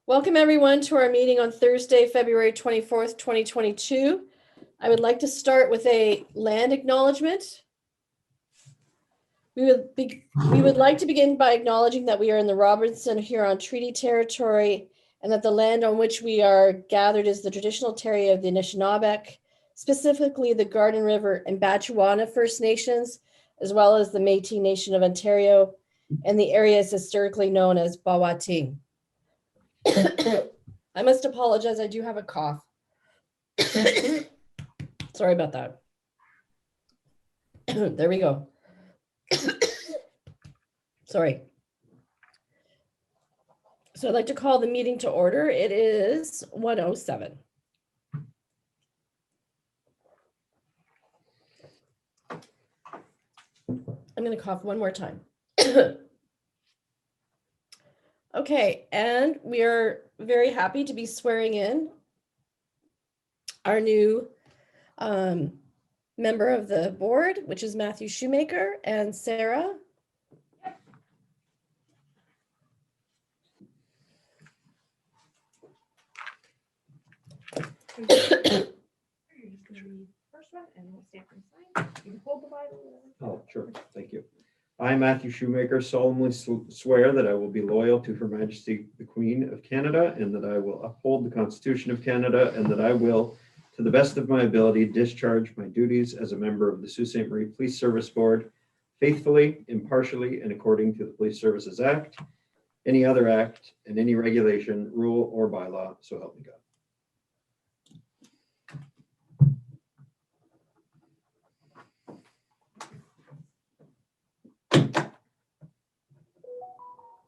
Welcome everyone to our meeting on Thursday, February 24th, 2022. I would like to start with a land acknowledgement. We would like to begin by acknowledging that we are in the Robinson-Huron Treaty Territory and that the land on which we are gathered is the traditional territory of the Anishinaabe, specifically the Garden River and Batchewana First Nations, as well as the Métis Nation of Ontario, and the area is historically known as Bawating. I must apologize, I do have a cough. Sorry about that. There we go. Sorry. So I'd like to call the meeting to order. It is 1:07. I'm going to cough one more time. Okay, and we are very happy to be swearing in our new member of the board, which is Matthew Shoemaker and Sarah. Oh, sure. Thank you. I, Matthew Shoemaker, solemnly swear that I will be loyal to Her Majesty the Queen of Canada and that I will uphold the Constitution of Canada and that I will, to the best of my ability, discharge my duties as a member of the Sault Ste. Marie Police Service Board faithfully, impartially, and according to the Police Services Act, any other act, and any regulation, rule, or bylaw, so help me God.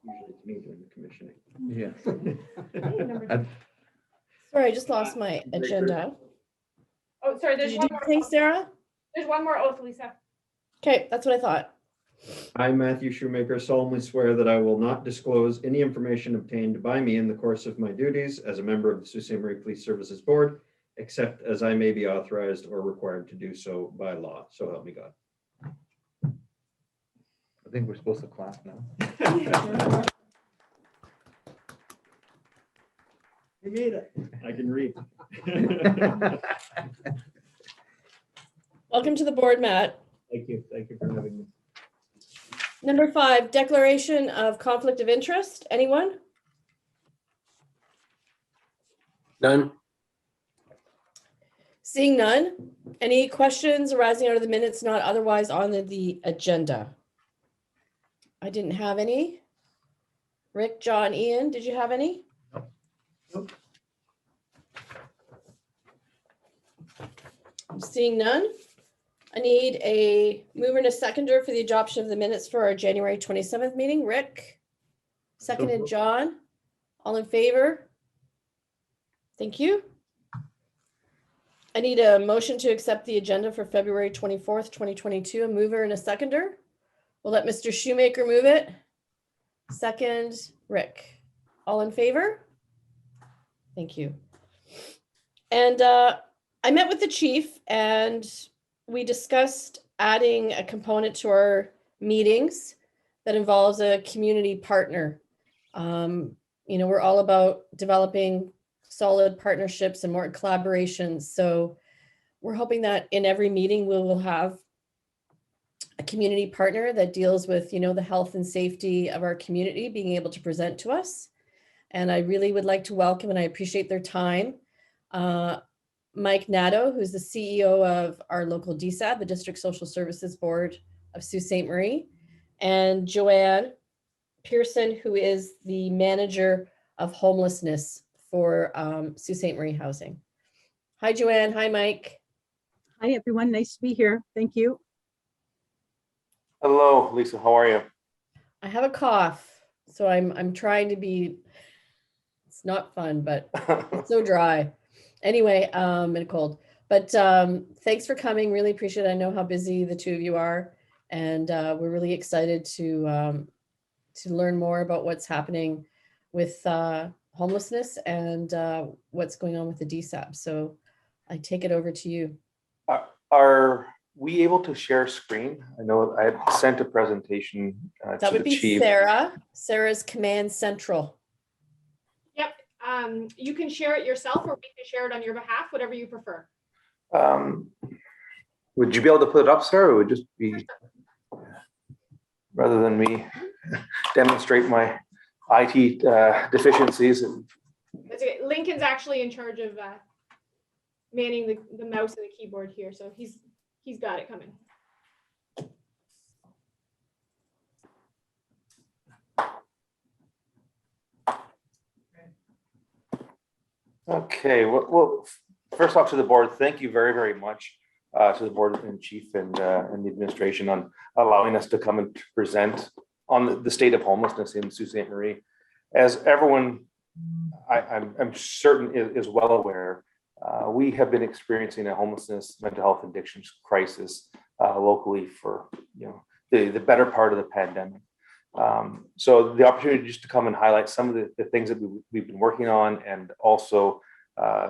Usually it's me doing the commissioning. Yeah. Sorry, I just lost my agenda. Oh, sorry, Did there's you one do more. anything, Sarah? There's one more oath, Lisa. Okay, that's what I thought. I, Matthew Shoemaker, solemnly swear that I will not disclose any information obtained by me in the course of my duties as a member of the Sault Ste. Marie Police Services Board, except as I may be authorized or required to do so by law. So help me God. I think we're supposed to clap now. We made it. I can read. Welcome to the board, Matt. Thank you. Thank you for having me. Number 5, declaration of conflict of interest. Anyone? None. Seeing none. Any questions arising out of the minutes not otherwise on the agenda? I didn't have any. Rick, John, Ian, did you have any? Nope. Seeing none. I need a mover and a seconder for the adoption of the minutes for our January 27th meeting. Rick, seconded John. All in favor? Thank you. I need a motion to accept the agenda for February 24th, 2022. A mover and a seconder. We'll let Mr. Shoemaker move it. Second, Rick. All in favor? Thank you. And I met with the chief and we discussed adding a component to our meetings that involves a community partner. We're all about developing solid partnerships and more collaborations. So we're hoping that in every meeting we will have a community partner that deals with, the health and safety of our community being able to present to us. And I really would like to welcome, and I appreciate their time, Mike Nadeau, who's the CEO of our local DSAB, the District Social Services Board of Sault Ste. Marie, and Joanne Pearson, who is the manager of homelessness for Sault Ste. Marie Housing. Hi, Joanne. Hi, Mike. Hi, everyone. Nice to be here. Thank you. Hello, Lisa. How are you? I have a cough, so I'm trying to be. It's not fun, but it's so dry. Anyway, and cold. But thanks for coming. Really appreciate it. I know how busy the two of you are, and we're really excited to learn more about what's happening with homelessness and what's going on with the DSAB. So I take it over to you. Are we able to share screen? I know I had sent a presentation That to would the be chief. Sarah. Sarah's Command Central. Yep, You can share it yourself or we can share it on your behalf, whatever you prefer. Would you be able to put it up, Sarah, or would it just be, rather than me demonstrate my IT deficiencies? That's okay. Lincoln's actually in charge of manning the mouse and the keyboard here, so he's got it coming. Okay, well, first off to the board, thank you very, very much to the board and chief and the administration on allowing us to come and present on the state of homelessness in Sault Ste. Marie. As everyone, I'm certain is well aware, we have been experiencing a homelessness, mental health addictions crisis locally for the better part of the pandemic. So the opportunity just to come and highlight some of the things that we've been working on, and also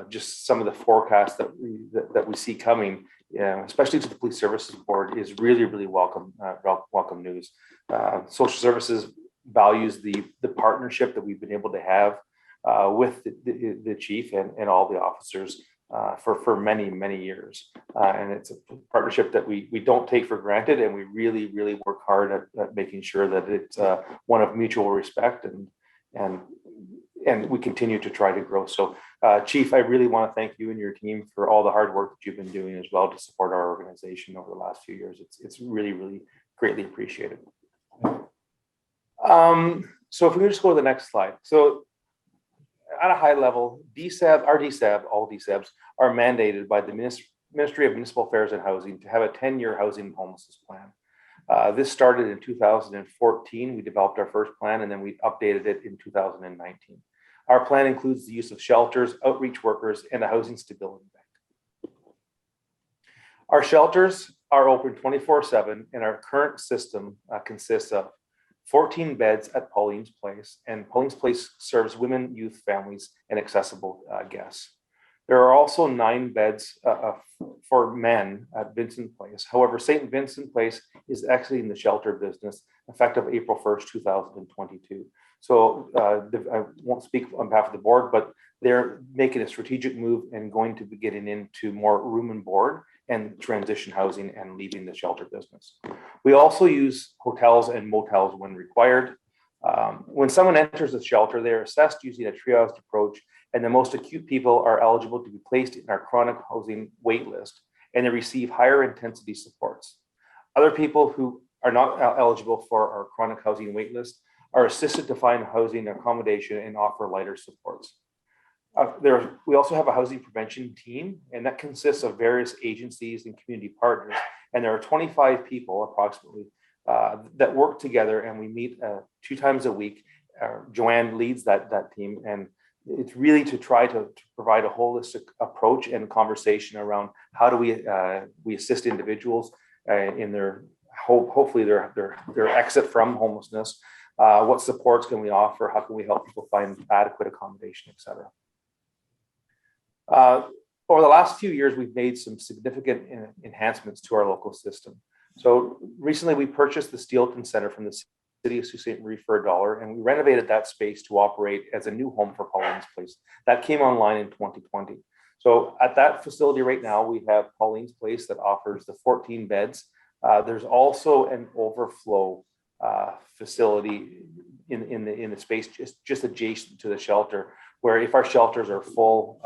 just some of the forecasts that we see coming, especially to the Police Services Board, is really, really welcome news. Social Services values the partnership that we've been able to have with the chief and all the officers for many, many years. And it's a partnership that we don't take for granted, and we really, really work hard at making sure that it's one of mutual respect, and we continue to try to grow. So Chief, I really want to thank you and your team for all the hard work that you've been doing as well to support our organization over the last few years. It's really, really greatly appreciated. So if we can just go to the next slide. So at a high level, all DSABs are mandated by the Ministry of Municipal Affairs and Housing to have a 10-year housing and homelessness plan. This started in 2014. We developed our first plan, and then we updated it in 2019. Our plan includes the use of shelters, outreach workers, and a housing stability bank. Our shelters are open 24/7, and our current system consists of 14 beds at Pauline's Place, and Pauline's Place serves women, youth, families, and accessible guests. There are also 9 beds for men at Vincent Place. However, St. Vincent Place is exiting the shelter business effective April 1st, 2022. So I won't speak on behalf of the board, but they're making a strategic move and going to be getting into more room and board and transition housing and leaving the shelter business. We also use hotels and motels when required. When someone enters the shelter, they're assessed using a triage approach, and the most acute people are eligible to be placed in our chronic housing wait list, and they receive higher intensity supports. Other people who are not eligible for our chronic housing wait list are assisted to find housing accommodation and offer lighter supports. We also have a housing prevention team, and that consists of various agencies and community partners. And there are 25 people approximately that work together, and we meet 2 times a week. Joanne leads that team, and it's really to try to provide a holistic approach and conversation around how do we assist individuals in their hopefully their exit from homelessness. What supports can we offer? How can we help people find adequate accommodation, et cetera? Over the last few years, we've made some significant enhancements to our local system. So recently we purchased the Steelton Center from the City of Sault Ste. Marie for $1, and we renovated that space to operate as a new home for Pauline's Place. That came online in 2020. So at that facility right now, we have Pauline's Place that offers the 14 beds. There's also an overflow facility in the space just adjacent to the shelter, where if our shelters are full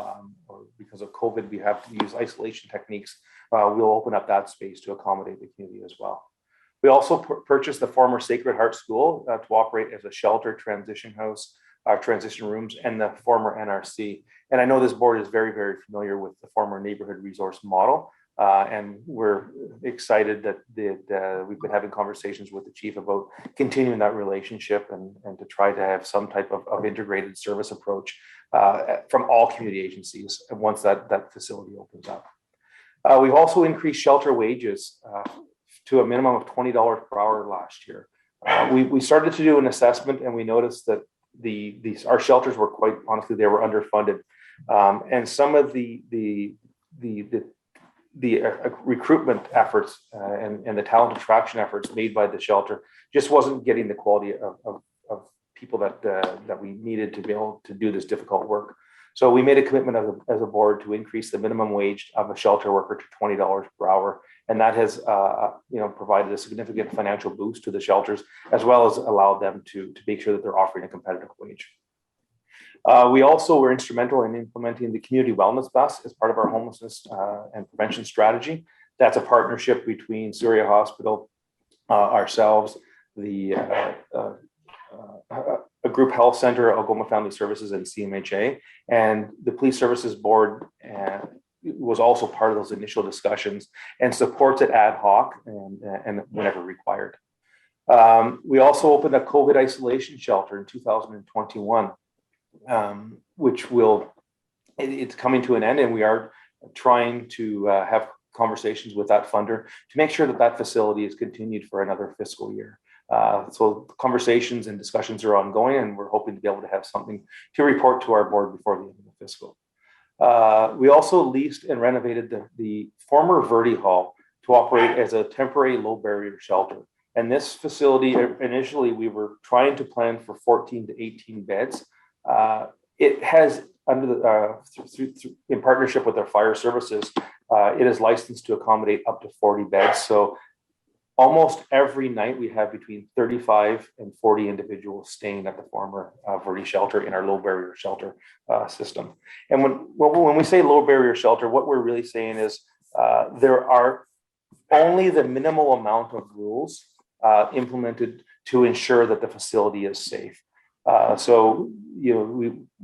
or because of COVID, we have to use isolation techniques, we'll open up that space to accommodate the community as well. We also purchased the former Sacred Heart School to operate as a shelter, transition house, transition rooms, and the former NRC. And I know this board is very, very familiar with the former neighborhood resource model. And we're excited that we've been having conversations with the chief about continuing that relationship and to try to have some type of integrated service approach from all community agencies once that facility opens up. We've also increased shelter wages to a minimum of $20 per hour last year. We started to do an assessment, and we noticed that our shelters were quite honestly, they were underfunded. And some of the recruitment efforts and the talent attraction efforts made by the shelter just wasn't getting the quality of people that we needed to be able to do this difficult work. So we made a commitment as a board to increase the minimum wage of a shelter worker to $20 per hour. And that has provided a significant financial boost to the shelters, as well as allowed them to make sure that they're offering a competitive wage. We also were instrumental in implementing the community wellness bus as part of our homelessness and prevention strategy. That's a partnership between Sioux Hospital, ourselves, a group health center, Algoma Family Services, and CMHA, and the Police Services Board was also part of those initial discussions and supports it ad hoc and whenever required. We also opened a COVID isolation shelter in 2021, which it's coming to an end, and we are trying to have conversations with that funder to make sure that that facility is continued for another fiscal year. So conversations and discussions are ongoing, and we're hoping to be able to have something to report to our board before the end of the fiscal. We also leased and renovated the former Verde Hall to operate as a temporary low barrier shelter. And this facility, initially, we were trying to plan for 14 to 18 beds. It has, in partnership with our fire services, it is licensed to accommodate up to 40 beds. So almost every night we have between 35 and 40 individuals staying at the former Verde shelter in our low barrier shelter system. And when we say low barrier shelter, what we're really saying is there are only the minimal amount of rules implemented to ensure that the facility is safe. So,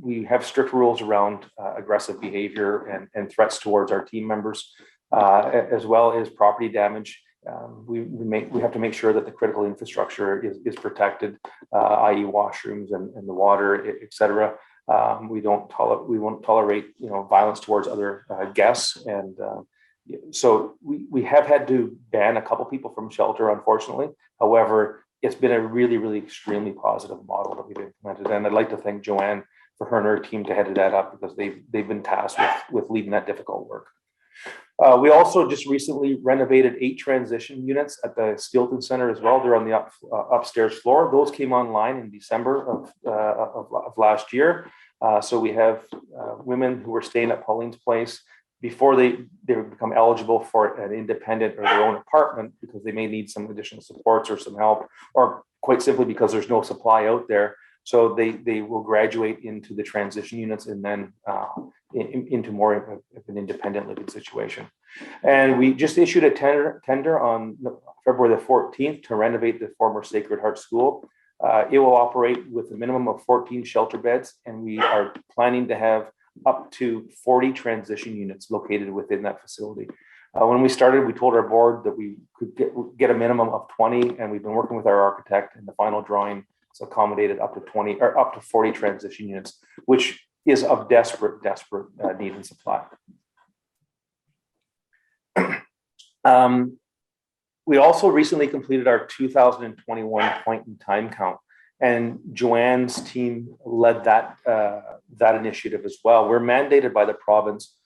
we have strict rules around aggressive behavior and threats towards our team members, as well as property damage. We have to make sure that the critical infrastructure is protected, i.e. washrooms and the water, et cetera. We won't tolerate violence towards other guests, and so we have had to ban a couple people from shelter, unfortunately. However, it's been a really, really extremely positive model that we've implemented, and I'd like to thank Joanne for her and her team to head that up, because they've been tasked with leading that difficult work. We also just recently renovated 8 transition units at the Steelton Center as well. They're on the upstairs floor. Those came online in December of last year. So we have women who are staying at Pauline's place before they become eligible for an independent or their own apartment, because they may need some additional supports or some help, or quite simply because there's no supply out there. So they will graduate into the transition units and then into more of an independent living situation. And we just issued a tender on February the 14th to renovate the former Sacred Heart School. It will operate with a minimum of 14 shelter beds, and we are planning to have up to 40 transition units located within that facility. When we started, we told our board that we could get a minimum of 20, and we've been working with our architect, and the final drawing is accommodated up to 20 or up to 40 transition units, which is of desperate need and supply. We also recently completed our 2021 point in time count, and Joanne's team led that initiative as well. We're mandated by the province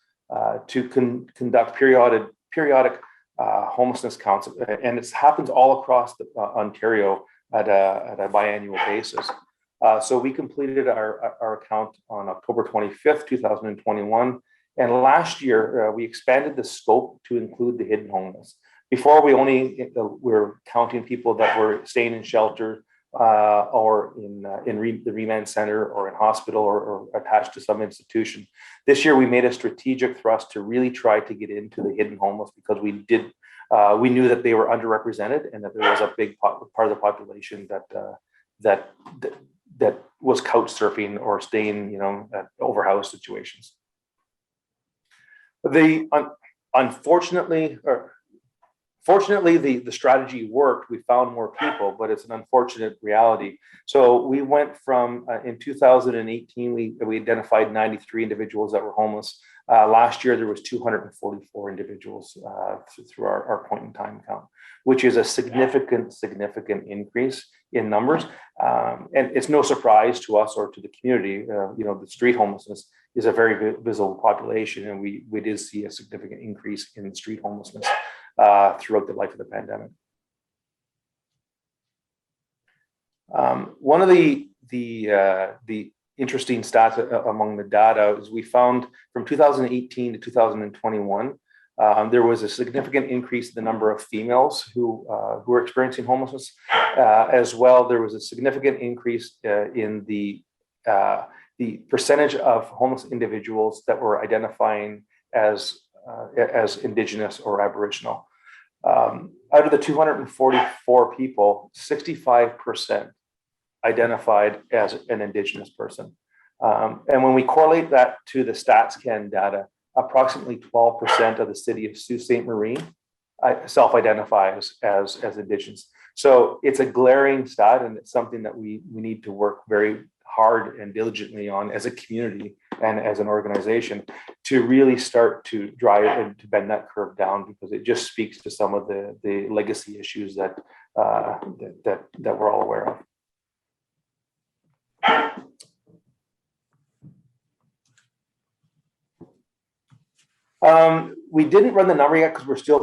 to conduct periodic homelessness counts, and it happens all across Ontario at a biannual basis. So we completed our account on October 25th, 2021. And last year, we expanded the scope to include the hidden homeless. Before, we were counting people that were staying in shelter or in the remand center or in hospital or attached to some institution. This year, we made a strategic thrust to really try to get into the hidden homeless, because we knew that they were underrepresented, and that there was a big part of the population that was couch surfing or staying, at overhoused situations. Fortunately, the strategy worked. We found more people, but it's an unfortunate reality. So we went from, in 2018, we identified 93 individuals that were homeless. Last year, there was 244 individuals through our point in time count, which is a significant increase in numbers. And it's no surprise to us or to the community. The street homelessness is a very visible population, and we did see a significant increase in street homelessness throughout the life of the pandemic. One of the the interesting stats among the data is we found from 2018 to 2021, there was a significant increase in the number of females who were experiencing homelessness. As well, there was a significant increase in the percentage of homeless individuals that were identifying as Indigenous or Aboriginal. Out of the 244 people, 65% identified as an Indigenous person. And when we correlate that to the StatsCan data, approximately 12% of the city of Sault Ste. Marie self-identifies as Indigenous. So it's a glaring stat, and it's something that we need to work very hard and diligently on as a community and as an organization to really start to drive and to bend that curve down, because it just speaks to some of the legacy issues that we're all aware of. We didn't run the number yet because we're still,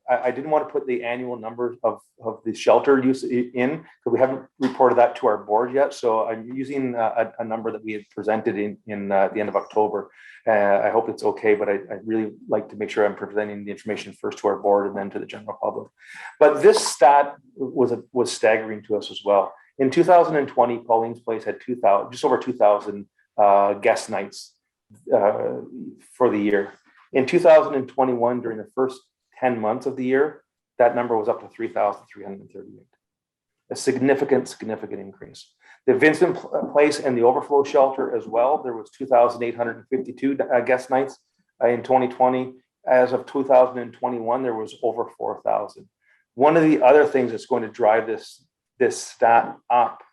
I didn't want to put the annual numbers of the shelter use in because we haven't reported that to our board yet. So I'm using a number that we had presented in the end of October. I hope it's okay, but I really like to make sure I'm presenting the information first to our board and then to the general public. But this stat was staggering to us as well. In 2020, Pauline's Place had just over 2,000 guest nights for the year. In 2021, during the first 10 months of the year, that number was up to 3,338. A significant increase. The Vincent Place and the Overflow Shelter as well, there was 2,852 guest nights in 2020. As of 2021, there was over 4,000. One of the other things that's going to drive this stat up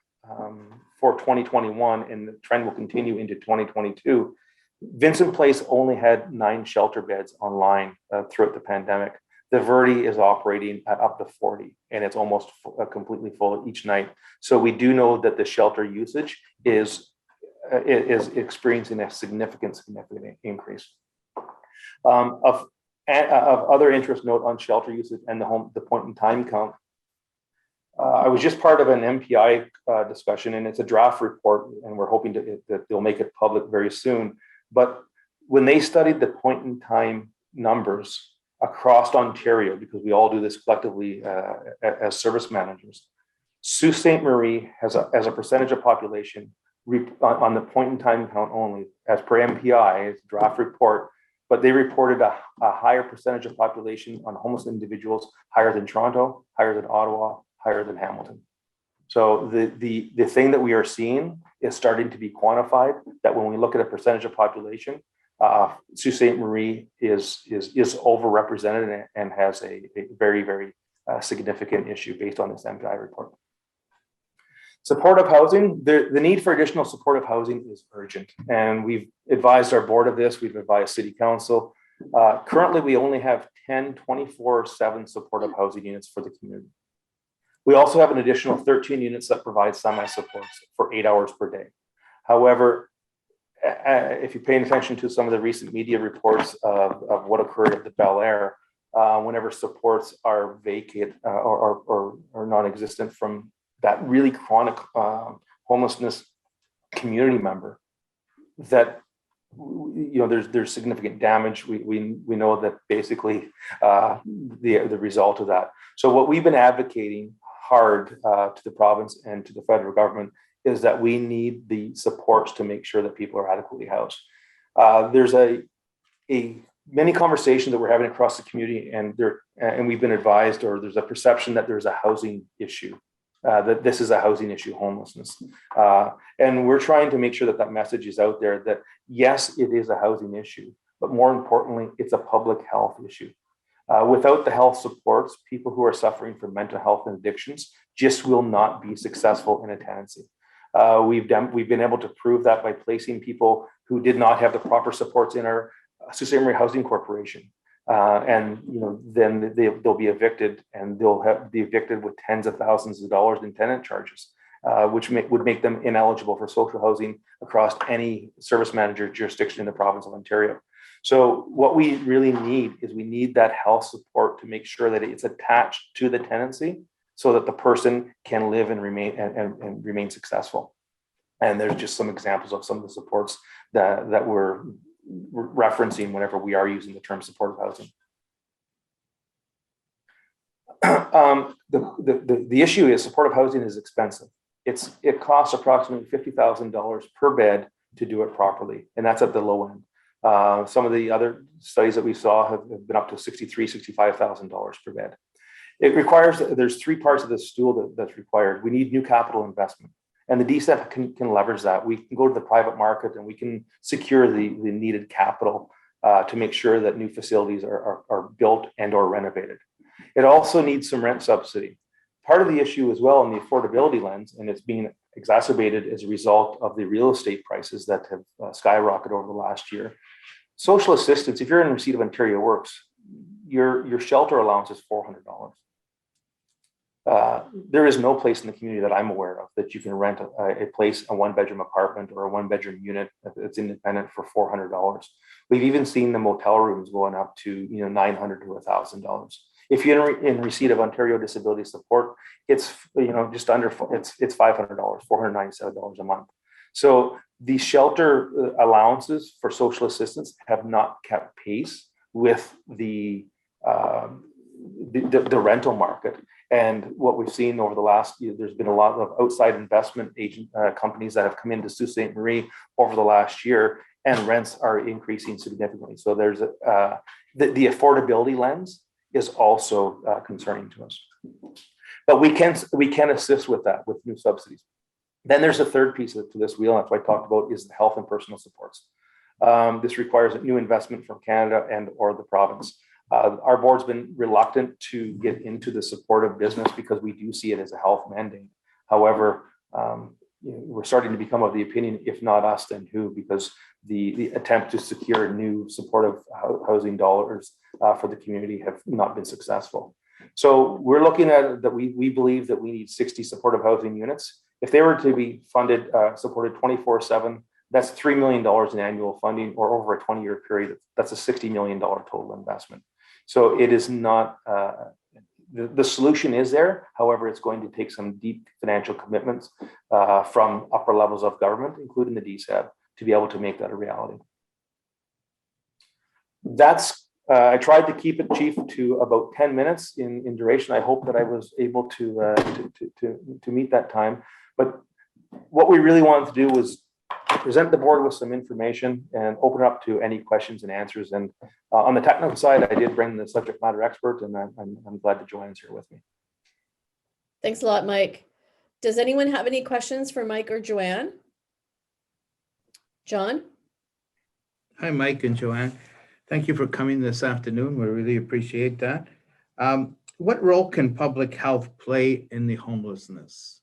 for 2021, and the trend will continue into 2022, Vincent Place only had 9 shelter beds online throughout the pandemic. The Verde is operating at up to 40, and it's almost completely full each night. So we do know that the shelter usage is experiencing a significant increase. Of other interest note on shelter usage and the point in time count, I was just part of an MPI discussion, and it's a draft report, and we're hoping that they'll make it public very soon. But when they studied the point in time numbers across Ontario, because we all do this collectively as service managers, Sault Ste. Marie has as a percentage of population on the point in time count only, as per MPI, it's a draft report, but they reported a higher percentage of population on homeless individuals, higher than Toronto, higher than Ottawa, higher than Hamilton. So the thing that we are seeing is starting to be quantified, that when we look at a percentage of population, Sault Ste. Marie is overrepresented and has a very, very significant issue based on this MPI report. Supportive housing, the need for additional supportive housing is urgent. And we've advised our board of this, we've advised City Council. Currently, we only have 10 24/7 supportive housing units for the community. We also have an additional 13 units that provide semi-supports for 8 hours per day. However, if you're paying attention to some of the recent media reports of what occurred at the Bel Air, whenever supports are vacant or non-existent from that really chronic homelessness community member, that there's significant damage. We know that basically the result of that. So what we've been advocating hard to the province and to the federal government is that we need the supports to make sure that people are adequately housed. There's many conversations that we're having across the community, and we've been advised, or there's a perception that there's a housing issue, that this is a housing issue, homelessness. And we're trying to make sure that message is out there that yes, it is a housing issue, but more importantly, it's a public health issue. Without the health supports, people who are suffering from mental health and addictions just will not be successful in a tenancy. We've been able to prove that by placing people who did not have the proper supports in our Sault Ste. Marie Housing Corporation. And then they'll be evicted, and they'll be evicted with tens of thousands of dollars in tenant charges, which would make them ineligible for social housing across any service manager jurisdiction in the province of Ontario. So what we really need is we need that health support to make sure that it's attached to the tenancy so that the person can live and remain successful. And there's just some examples of some of the supports that we're referencing whenever we are using the term supportive housing. The issue is supportive housing is expensive. It costs approximately $50,000 per bed to do it properly, and that's at the low end. Some of the other studies that we saw have been up to $63,000, $65,000 per bed. It requires, there's three parts of the stool that's required. We need new capital investment, and the DSEP can leverage that. We can go to the private market and we can secure the needed capital to make sure that new facilities are built and or renovated. It also needs some rent subsidy. Part of the issue as well in the affordability lens, and it's being exacerbated as a result of the real estate prices that have skyrocketed over the last year. Social assistance, if you're in receipt of Ontario Works, your shelter allowance is $400. There is no place in the community that I'm aware of that you can rent a place, a one-bedroom apartment or a one-bedroom unit that's independent for $400. We've even seen the motel rooms going up to $900 to $1,000. If you're in receipt of Ontario Disability Support, it's just under it's $500, $497 a month. So the shelter allowances for social assistance have not kept pace with the rental market. And what we've seen over the last year, there's been a lot of outside investment agent companies that have come into Sault Ste. Marie over the last year, and rents are increasing significantly. So there's the affordability lens is also concerning to us. But we can assist with that with new subsidies. Then there's a third piece to this wheel, and that's what I talked about, is the health and personal supports. This requires a new investment from Canada and or the province. Our board's been reluctant to get into the supportive business because we do see it as a health mandate. However, we're starting to become of the opinion, if not us, then who, because the attempt to secure new supportive housing dollars for the community have not been successful. So we're looking at that. We believe that we need 60 supportive housing units. If they were to be funded, supported 24/7, that's $3 million in annual funding, or over a 20-year period, that's a $60 million total investment. So it is not, the solution is there. However, it's going to take some deep financial commitments from upper levels of government, including the DSEP, to be able to make that a reality. I tried to keep it, Chief, to about 10 minutes in duration. I hope that I was able to meet that time. But what we really wanted to do was present the board with some information and open it up to any questions and answers. And on the technical side, I did bring the subject matter expert, and I'm glad that Joanne's here with me. Thanks a lot, Mike. Does anyone have any questions for Mike or Joanne? John? Hi, Mike and Joanne. Thank you for coming this afternoon. We really appreciate that. What role can public health play in the homelessness?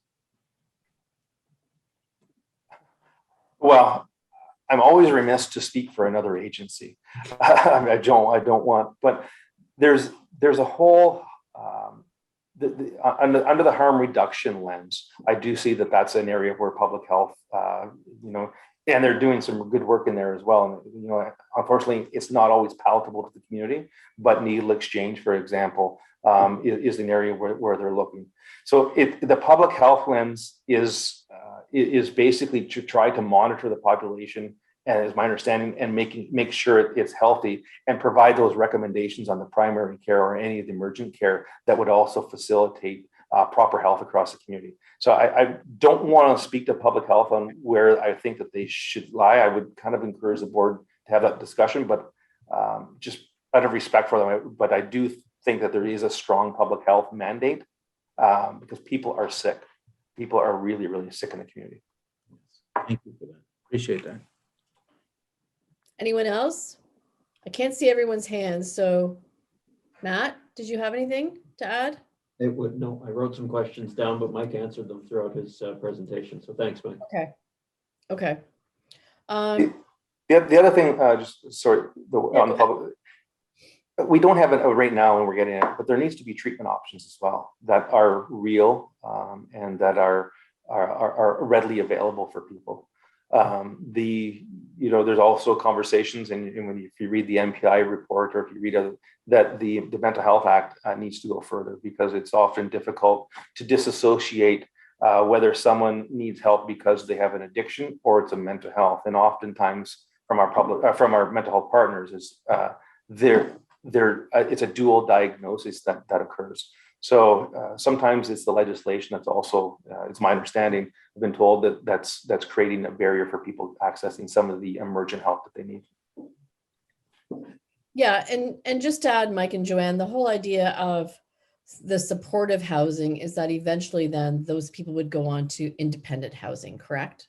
Well, I'm always remiss to speak for another agency. I don't want, but there's a whole, under the harm reduction lens, I do see that that's an area where public health, and they're doing some good work in there as well. And, unfortunately, it's not always palatable to the community, but needle exchange, for example, is an area where they're looking. So the public health lens is basically to try to monitor the population, and is my understanding, and make sure it's healthy, and provide those recommendations on the primary care or any of the emergent care that would also facilitate proper health across the community. So I don't want to speak to public health on where I think that they should lie. I would kind of encourage the board to have that discussion, but just out of respect for them. But I do think that there is a strong public health mandate because people are sick. People are really, really sick in the community. Thank you for that. Appreciate that. Anyone else? I can't see everyone's hands. So Matt, did you have anything to add? No, I wrote some questions down, but Mike answered them throughout his presentation. So thanks, Mike. Okay. The other thing, on the public, we don't have it right now, and we're getting it, but there needs to be treatment options as well that are real and that are readily available for people. There's also conversations, and if you read the MPI report, or if you read that the Mental Health Act needs to go further, because it's often difficult to disassociate whether someone needs help because they have an addiction or it's a mental health. And oftentimes from our mental health partners is it's a dual diagnosis that occurs. So sometimes it's the legislation that's also, it's my understanding, I've been told that's creating a barrier for people accessing some of the emergent help that they need. Yeah, and just to add, Mike and Joanne, the whole idea of the supportive housing is that eventually then those people would go on to independent housing, correct?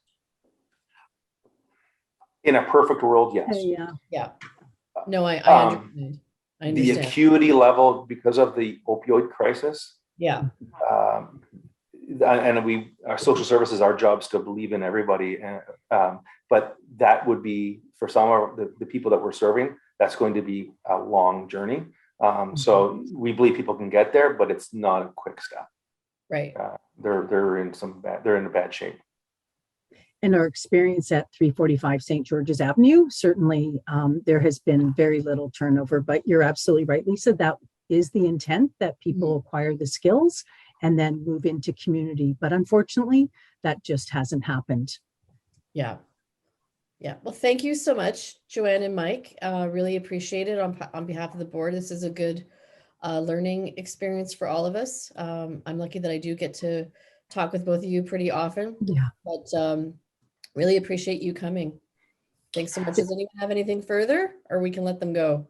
In a perfect world, yes. Yeah. Yeah. No, I understand. I The understand. acuity level because of the opioid crisis. Yeah, And our social services, our jobs to believe in everybody. But that would be for some of the people that we're serving, that's going to be a long journey. So we believe people can get there, but it's not a quick step. right. They're in a bad shape. In our experience at 345 St. George's Avenue, certainly there has been very little turnover, but you're absolutely right, Lisa. That is the intent, that people acquire the skills and then move into community. But unfortunately, that just hasn't happened. Yeah. Yeah. Well, thank you so much, Joanne and Mike. Really appreciate it on behalf of the board. This is a good learning experience for all of us. I'm lucky that I do get to talk with both of you pretty often, Yeah. but really appreciate you coming. Thanks so much. Does anyone have anything further, or we can let them go?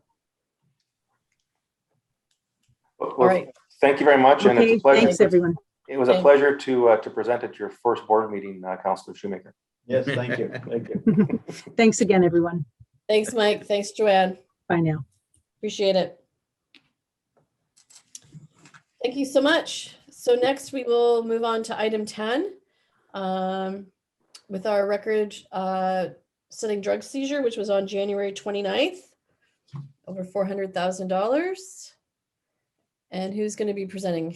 Well, All right. Thank you very much. And it's Okay, a pleasure. thanks, everyone. It was a pleasure to present at your first board meeting, Councillor Shoemaker. Yes, thank you. Thank you. Thanks again, everyone. Thanks, Mike. Thanks, Joanne. Bye now. Appreciate it. Thank you so much. So next we will move on to item 10 with our record setting drug seizure, which was on January 29th, over $400,000. And who's going to be presenting?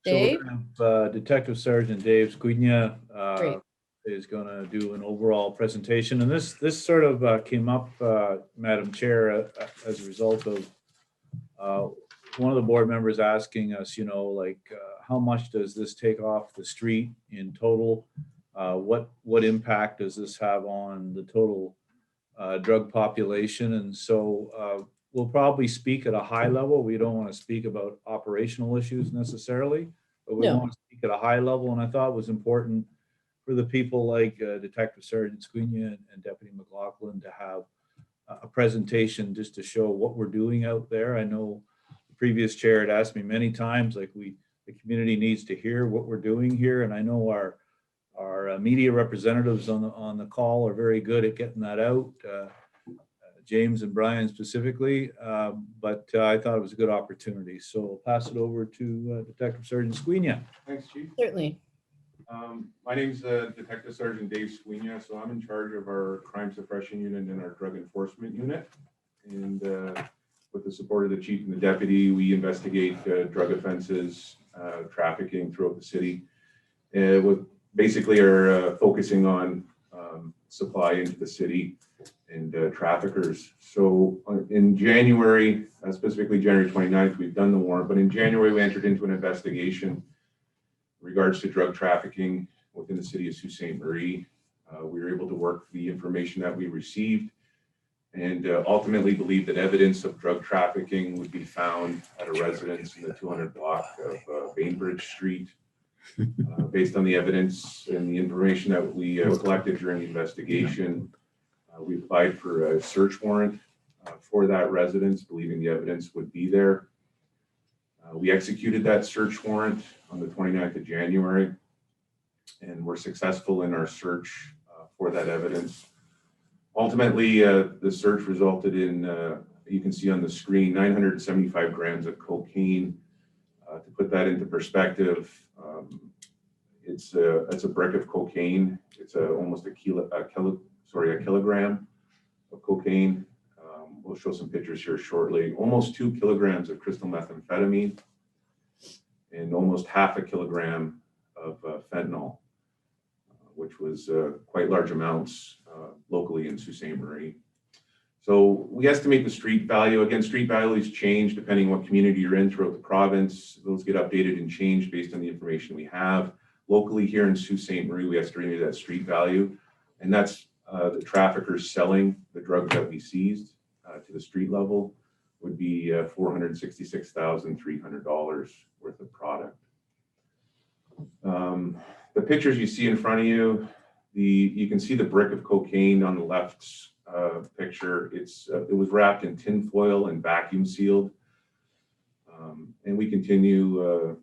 So we're Dave? gonna have, Detective Sergeant Dave Squigna Great. is going to do an overall presentation. And this sort of came up, Madam Chair, as a result of one of the board members asking us, how much does this take off the street in total? What impact does this have on the total drug population? And so we'll probably speak at a high level. We don't want to speak about operational issues necessarily, but we No. want to speak at a high level. And I thought it was important for the people like Detective Sergeant Squigna and Deputy McLaughlin to have a presentation just to show what we're doing out there. I know the previous chair had asked me many times, the community needs to hear what we're doing here. And I know our media representatives on the call are very good at getting that out. James and Brian specifically, but I thought it was a good opportunity. So I'll pass it over to Detective Sergeant Squigna. Thanks, Chief. Certainly. My name's Detective Sergeant Dave Squigna, so I'm in charge of our crime suppression unit and our drug enforcement unit. And with the support of the chief and the deputy, we investigate drug offenses, trafficking throughout the city. With basically are focusing on supply into the city and traffickers. So in January, specifically January 29th, we've done the warrant, but in January we entered into an investigation in regards to drug trafficking within the city of Sault Ste. Marie. We were able to work the information that we received and ultimately believe that evidence of drug trafficking would be found at a residence in the 200 block of Bainbridge Street. Based on the evidence and the information that we collected during the investigation, we applied for a search warrant for that residence, believing the evidence would be there. We executed that search warrant on the 29th of January, and were successful in our search for that evidence. Ultimately, the search resulted in, you can see on the screen, 975 grams of cocaine. To put that into perspective, it's a brick of cocaine. It's almost a kilogram of cocaine. We'll show some pictures here shortly. Almost 2 kilograms of crystal methamphetamine and almost half a kilogram of fentanyl, which was quite large amounts locally in Sault Ste. Marie. So we estimate the street value. Again, street values change depending on what community you're in throughout the province. Those get updated and changed based on the information we have. locally here in Sault Ste. Marie, we estimated that street value, and that's the traffickers selling the drugs that we seized to the street level would be $466,300 worth of product. The pictures you see in front of you, you can see the brick of cocaine on the left picture. It was wrapped in tin foil and vacuum sealed. And we continue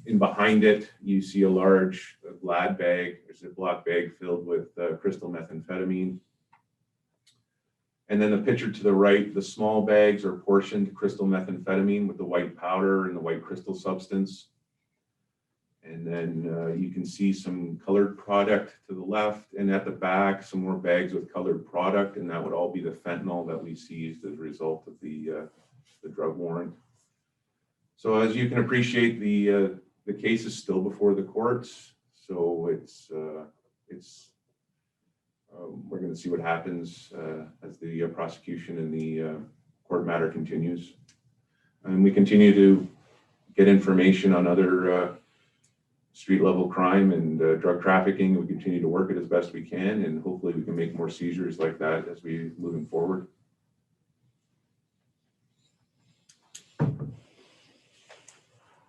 in behind it, you see a large Glad bag, there's a Ziploc bag filled with crystal methamphetamine. And then the picture to the right, the small bags are portioned crystal methamphetamine with the white powder and the white crystal substance. And then you can see some colored product to the left, and at the back, some more bags with colored product, and that would all be the fentanyl that we seized as a result of the drug warrant. So as you can appreciate, the case is still before the courts. So we're going to see what happens as the prosecution and the court matter continues. And we continue to get information on other street level crime and drug trafficking. We continue to work it as best we can, and hopefully we can make more seizures like that as we moving forward.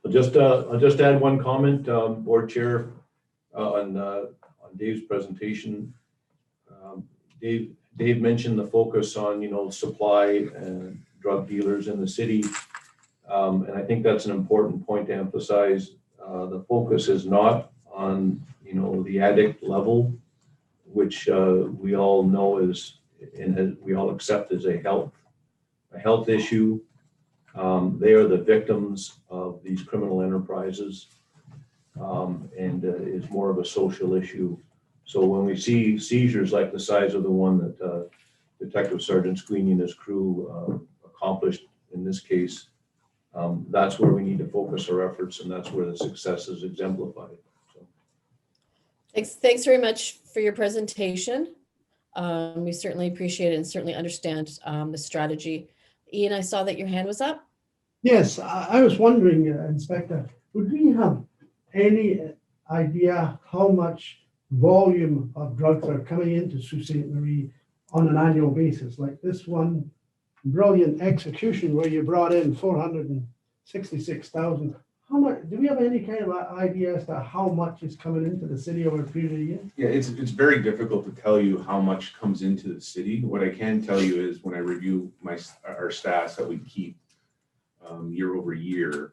I'll just add one comment, Board Chair, on Dave's presentation. Dave mentioned the focus on, supply and drug dealers in the city. And I think that's an important point to emphasize. The focus is not on, the addict level, which we all know is, and we all accept as a health issue. They are the victims of these criminal enterprises, and is more of a social issue. So when we see seizures like the size of the one that Detective Sergeant Sweeney and his crew accomplished in this case, that's where we need to focus our efforts, and that's where the success is exemplified. So. Thanks very much for your presentation. We certainly appreciate it and certainly understand the strategy. Ian, I saw that your hand was up. Yes, I was wondering, Inspector, would we have any idea how much volume of drugs are coming into Sault Ste. Marie on an annual basis? Like this one brilliant execution where you brought in 466,000. How much, do we have any kind of idea as to how much is coming into the city over a period of years? Yeah, it's very difficult to tell you how much comes into the city. What I can tell you is when I review our stats that we keep year over year,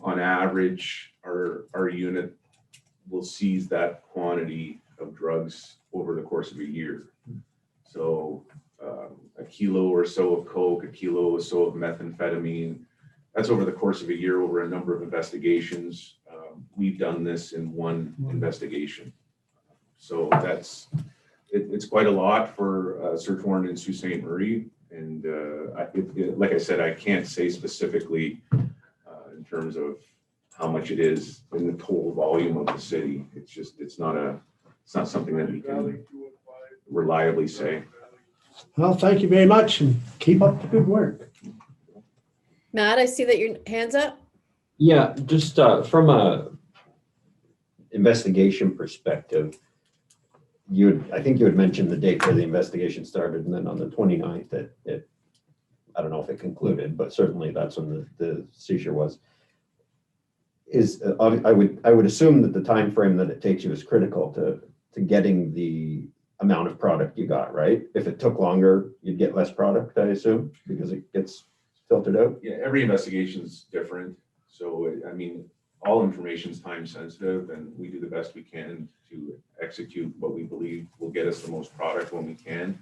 on average, our unit will seize that quantity of drugs over the course of a year. So a kilo or so of coke, a kilo or so of methamphetamine, that's over the course of a year over a number of investigations. We've done this in one investigation. So it's quite a lot for a search warrant in Sault Ste. Marie. And like I said, I can't say specifically in terms of how much it is in the total volume of the city. It's not something that we can reliably say. Well, thank you very much and keep up the good work. Matt, I see that your hand's up. Yeah, just from a investigation perspective, I think you had mentioned the date where the investigation started, and then on the 29th, I don't know if it concluded, but certainly that's when the seizure was. I would assume that the time frame that it takes you is critical to getting the amount of product you got, right? If it took longer, you'd get less product, I assume, because it gets filtered out. Yeah, every investigation is different. So, I mean, all information is time sensitive, and we do the best we can to execute what we believe will get us the most product when we can.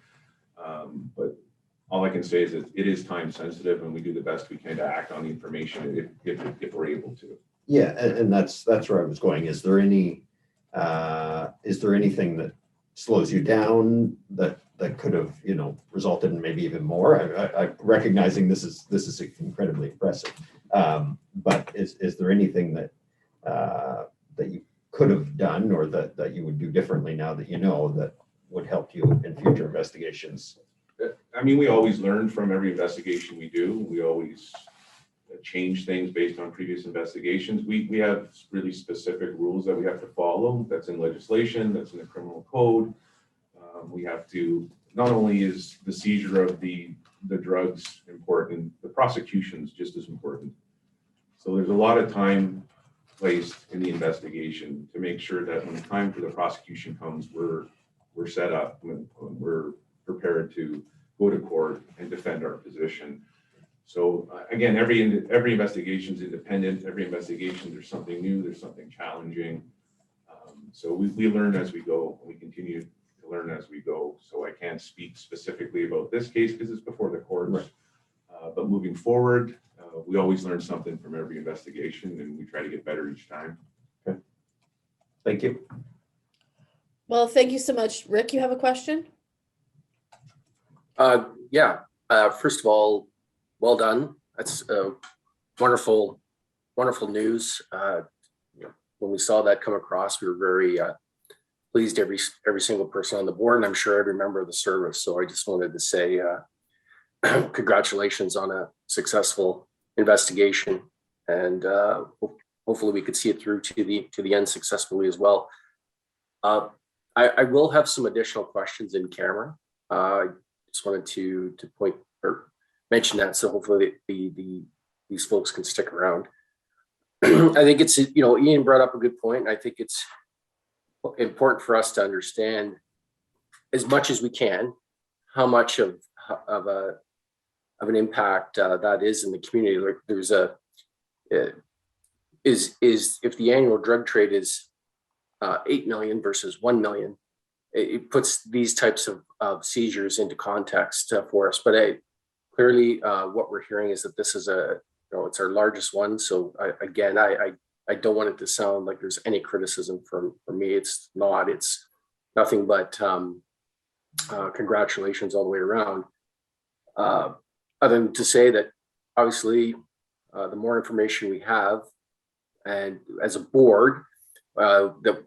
But all I can say is that it is time sensitive, and we do the best we can to act on the information if we're able to. Yeah, and that's where I was going. Is there anything that slows you down that could have resulted in maybe even more? I recognizing this is incredibly impressive, but is there anything that you could have done or that you would do differently now that that would help you in future investigations? I mean, we always learn from every investigation we do. We always change things based on previous investigations. We have really specific rules that we have to follow. That's in legislation, that's in the criminal code. We have to, not only is the seizure of the drugs important, the prosecution is just as important. So there's a lot of time placed in the investigation to make sure that when the time for the prosecution comes, we're set up, when we're prepared to go to court and defend our position. So again, every investigation is independent. Every investigation, there's something new, there's something challenging. So we learn as we go. We continue to learn as we go. So I can't speak specifically about this case because it's before the courts. Right. But moving forward, we always learn something from every investigation, and we try to get better each time. Thank you. Well, thank you so much. Rick, you have a question? Yeah. First of all, well done. That's wonderful, wonderful news. When we saw that come across, we were very pleased, every single person on the board, and I'm sure every member of the service. So I just wanted to say congratulations on a successful investigation, and hopefully we could see it through to the end successfully as well. I will have some additional questions in camera. I just wanted to point or mention that, so hopefully these folks can stick around. I think it's, Ian brought up a good point. I think it's important for us to understand as much as we can how much of an impact that is in the community. Like there's if the annual drug trade is 8 million versus 1 million, it puts these types of seizures into context for us. But clearly what we're hearing is that this is it's our largest one. So I don't want it to sound like there's any criticism from me. It's not. It's nothing but congratulations all the way around. Other than to say that obviously the more information we have, and as a board, that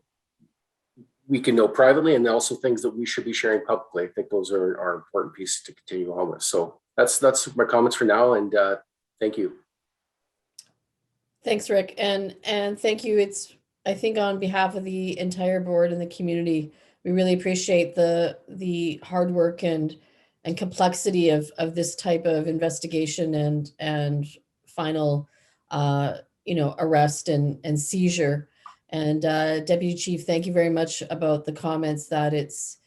we can know privately, and also things that we should be sharing publicly. I think those are important pieces to continue on with. So that's my comments for now, and thank you. Thanks, Rick, and thank you. I think on behalf of the entire board and the community, we really appreciate the hard work and complexity of this type of investigation and final arrest and seizure. And Deputy Chief, thank you very much about the comments that it's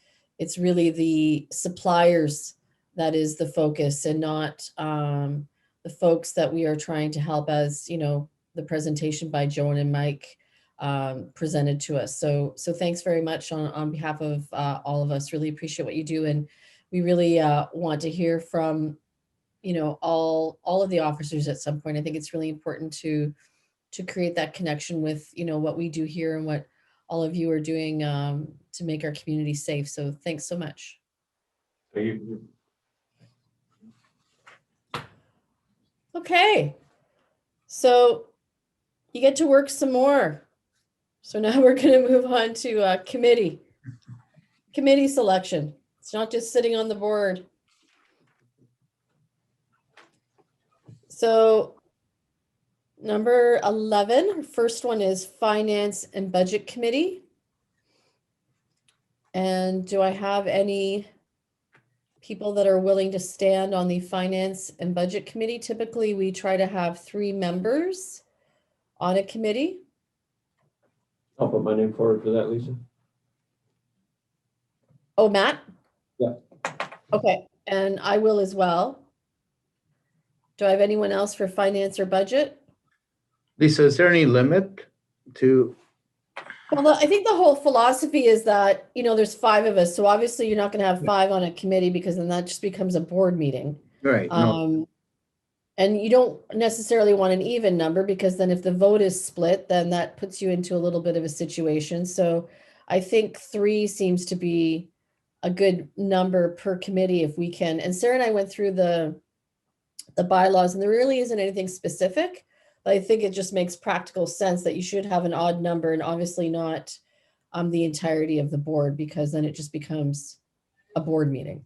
really the suppliers that is the focus, and not the folks that we are trying to help, as the presentation by Joan and Mike presented to us. So thanks very much on behalf of all of us. Really appreciate what you do, and we really want to hear from all of the officers at some point. I think it's really important to create that connection with what we do here and what all of you are doing to make our community safe. So thanks so much. Thank you. Okay, so you get to work some more. So now we're going to move on to committee selection. It's not just sitting on the board. So number 11, first one is Finance and Budget Committee. And do I have any people that are willing to stand on the Finance and Budget Committee? Typically, we try to have 3 members on a committee. I'll put my name forward for that, Lisa. Oh, Matt? Yeah. Okay, and I will as well. Do I have anyone else for Finance or Budget? Lisa, is there any limit to? Well, I think the whole philosophy is that, there's 5 of us. So obviously you're not going to have 5 on a committee, because then that just becomes a board meeting. Right. No. And you don't necessarily want an even number, because then if the vote is split, then that puts you into a little bit of a situation. So I think 3 seems to be a good number per committee if we can. And Sarah and I went through the bylaws, and there really isn't anything specific. But I think it just makes practical sense that you should have an odd number, and obviously not the entirety of the board, because then it just becomes a board meeting.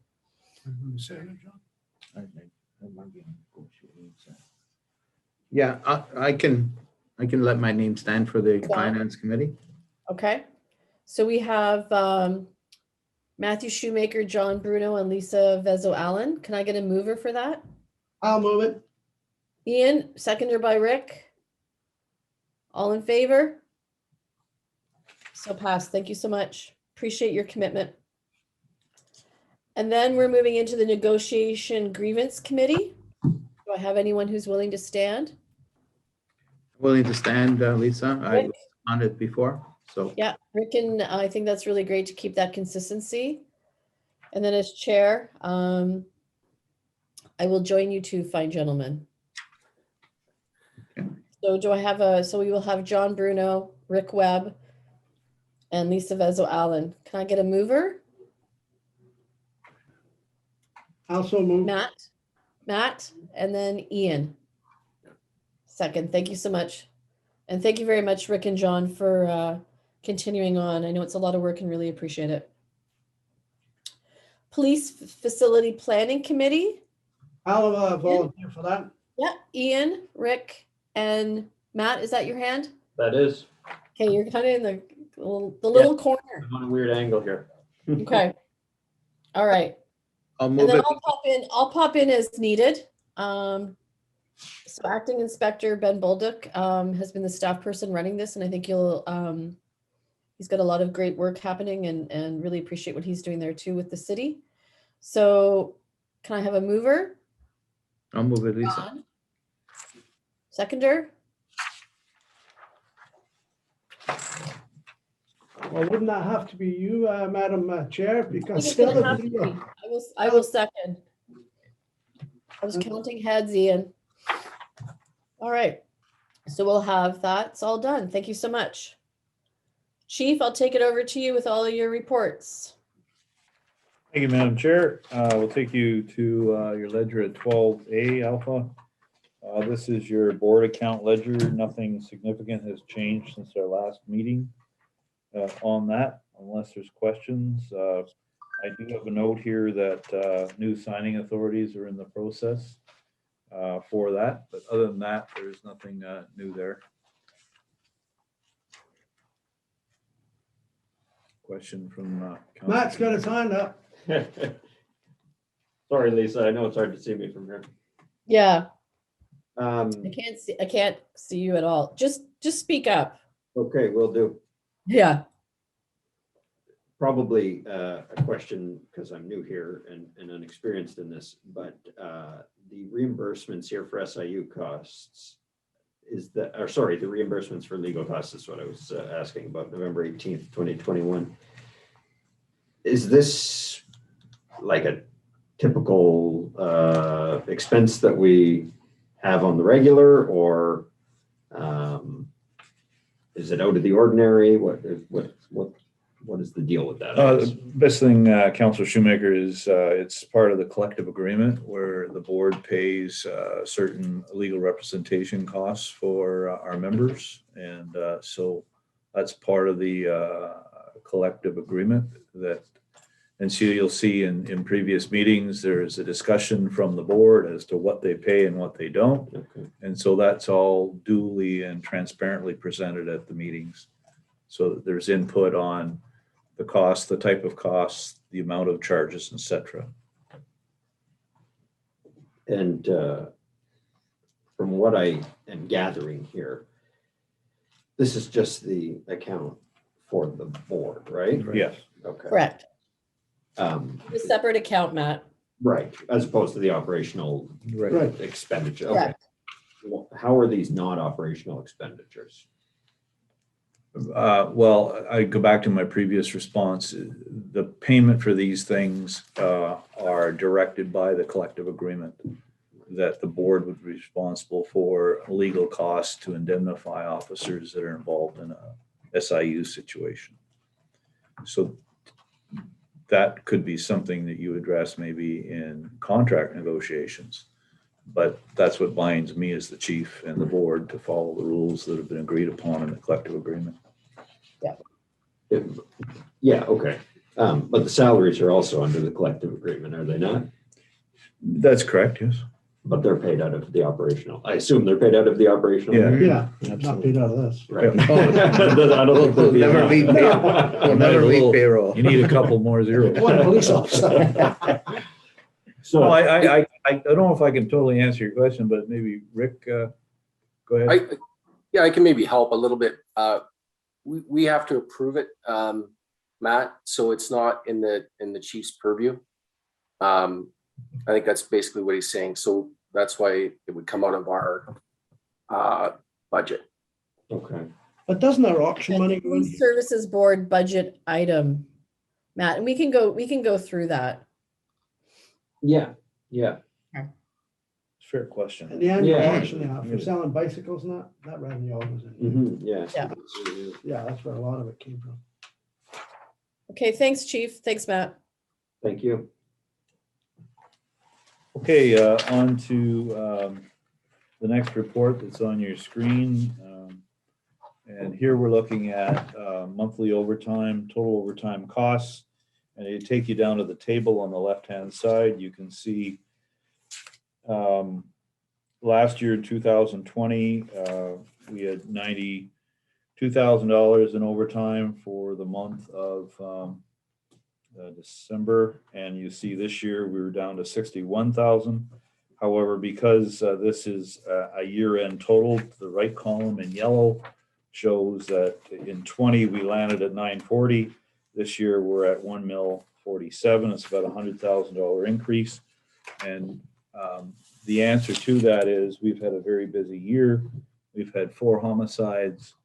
Yeah, I can let my name stand for the John? finance committee. Okay. So we have Matthew Shoemaker, John Bruno, and Lisa Vezo Allen. Can I get a mover for that? I'll move it. Ian, seconder by Rick. All in favor? So passed. Thank you so much. Appreciate your commitment. And then we're moving into the negotiation grievance committee. Do I have anyone who's willing to stand? Willing to stand, Lisa? I Rick? was on it before, so. Yeah, Rick, and I think that's really great to keep that consistency. And then as chair, I will join you two fine gentlemen. Okay. So do I have so we will have John Bruno, Rick Webb, and Lisa Vezo Allen. Can I get a mover? Also move. Matt, and then Ian. Second, thank you so much. And thank you very much, Rick and John, for continuing on. I know it's a lot of work and really appreciate it. Police Facility Planning Committee. I'll volunteer for that. Yeah, Ian, Rick, and Matt, is that your hand? That is, Okay, you're kind of in the little corner. I'm on a weird angle here. Okay. All right. I'll And move then it. I'll pop in as needed. So acting inspector Ben Bolduc has been the staff person running this, and I think he's got a lot of great work happening and really appreciate what he's doing there too with the city. So can I have a mover? I'll move it, Lisa. John? Seconder? Well, wouldn't that have to be you, Madam Chair? I think Because it's the gonna other have to three be. are- I will second. I was counting heads, Ian. All right, so we'll have that. It's all done. Thank you so much. Chief, I'll take it over to you with all of your reports. Thank you, Madam Chair. We'll take you to your ledger at 12A Alpha. This is your board account ledger. Nothing significant has changed since our last meeting on that, unless there's questions. I do have a note here that new signing authorities are in the process for that, but other than that, there's nothing new there. Question from Councilor. Matt's got his hand up. Sorry, Lisa, I know it's hard to see me from here. Yeah, Um, I can't see you at all. Just speak up. okay, will do. Yeah. Probably a question, because I'm new here and inexperienced in this, but the reimbursements here for SIU costs the reimbursements for legal costs is what I was asking about, November 18th, 2021. Is this like a typical expense that we have on the regular, or is it out of the ordinary? What is the deal with that? The best thing, Councilor Shoemaker, is it's part of the collective agreement where the board pays certain legal representation costs for our members. And so that's part of the collective agreement and so you'll see in previous meetings, there's a discussion from the board as to what they pay and what they don't. Okay. And so that's all duly and transparently presented at the meetings. So that there's input on the cost, the type of costs, the amount of charges, etc. And from what I am gathering here, this is just the account for the board, right? Yes. Okay. Correct. A A separate account, Matt. Right, as opposed to the operational Right. expenditure. Okay. Correct. Well, how are these not operational expenditures? Well, I go back to my previous response. The payment for these things are directed by the collective agreement that the board would be responsible for legal costs to indemnify officers that are involved in a SIU situation. So that could be something that you address maybe in contract negotiations. But that's what binds me as the chief and the board to follow the rules that have been agreed upon in the collective agreement. Yeah, okay. But the salaries are also under the collective agreement, are they not? That's correct, yes. but they're paid out of the operational. I assume they're paid out of the operational. Yeah. Yeah, not paid out of this. Right. Oh. I don't think We'll never leave payroll. We'll You never might leave will. payroll. You need a couple more zeros. One police officer. So So I don't know if I can totally answer your question, but maybe Rick, go ahead. Yeah, I can maybe help a little bit. We have to approve it, Matt, so it's not in the chief's purview. I think that's basically what he's saying. So that's why it would come out of our budget. okay. But doesn't our auction money go in? Food Services Board budget item, Matt, and we can go through that. Yeah. Fair question. And the annual Yeah. auction, for selling bicycles and that revenue all goes in. Yeah. Yeah. Yeah, that's where a lot of it came from. Okay, thanks, Chief. Thanks, Matt. Thank you. Okay, on to the next report that's on your screen. And here we're looking at monthly overtime, total overtime costs. And it take you down to the table on the left-hand side. You can see last year, 2020, we had $92,000 in overtime for the month of December, and you see this year we were down to 61,000. However, because this is a year-end total, the right column in yellow shows that in 20 we landed at 940. This year we're at 1,047,000. It's about $100,000 increase, and the answer to that is we've had a very busy year. We've had 4 homicides,